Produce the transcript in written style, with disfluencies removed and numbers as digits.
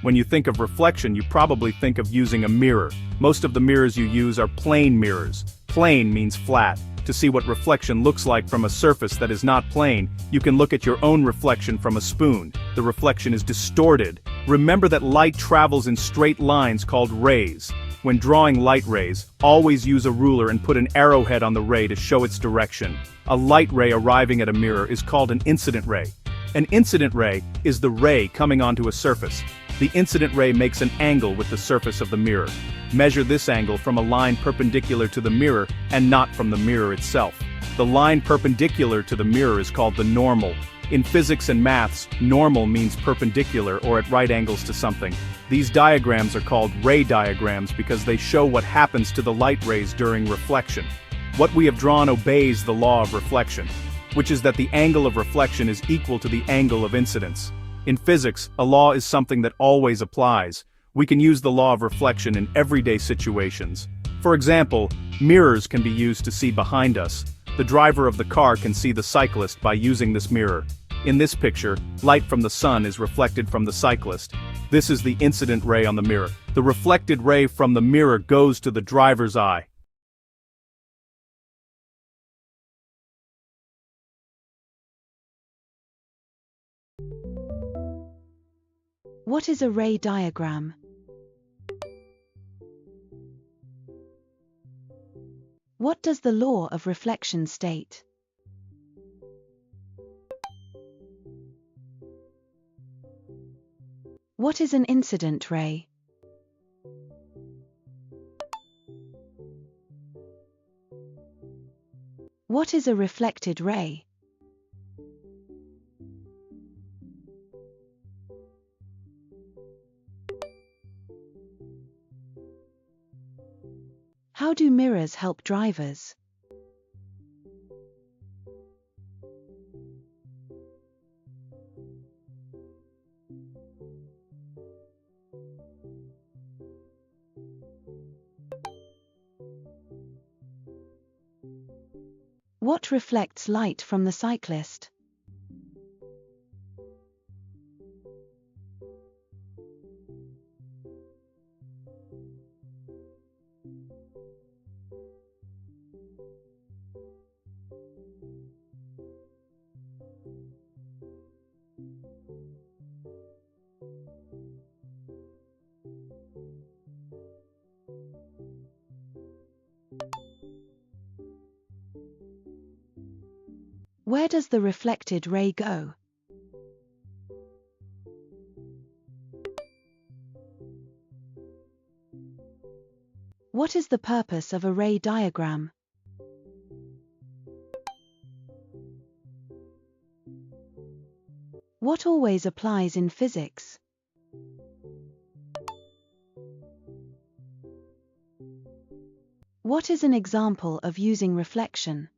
When you think of reflection, you probably think of using a mirror. Most of the mirrors you use are plane mirrors. Plane means flat. To see what reflection looks like from a surface that is not plane, you can look at your own reflection from a spoon. The reflection is distorted. Remember that light travels in straight lines called rays. When drawing light rays, always use a ruler and put an arrowhead on the ray to show its direction. A light ray arriving at a mirror is called an incident ray. An incident ray is the ray coming onto a surface. The incident ray makes an angle with the surface of the mirror. Measure this angle from a line perpendicular to the mirror and not from the mirror itself. The line perpendicular to the mirror is called the normal. In physics and maths, normal means perpendicular or at right angles to something. These diagrams are called ray diagrams because they show what happens to the light rays during reflection. What we have drawn obeys the law of reflection, which is that the angle of reflection is equal to the angle of incidence. In physics, a law is something that always applies. We can use the law of reflection in everyday situations. For example, mirrors can be used to see behind us. The driver of the car can see the cyclist by using this mirror. In this picture, light from the sun is reflected from the cyclist. This is the incident ray on the mirror. The reflected ray from the mirror goes to the driver's eye. What is a ray diagram? What does the law of reflection state? What is an incident ray? What is a reflected ray? How do mirrors help drivers? What reflects light from the cyclist? Where does the reflected ray go? What is the purpose of a ray diagram? What always applies in physics? What is an example of using reflection?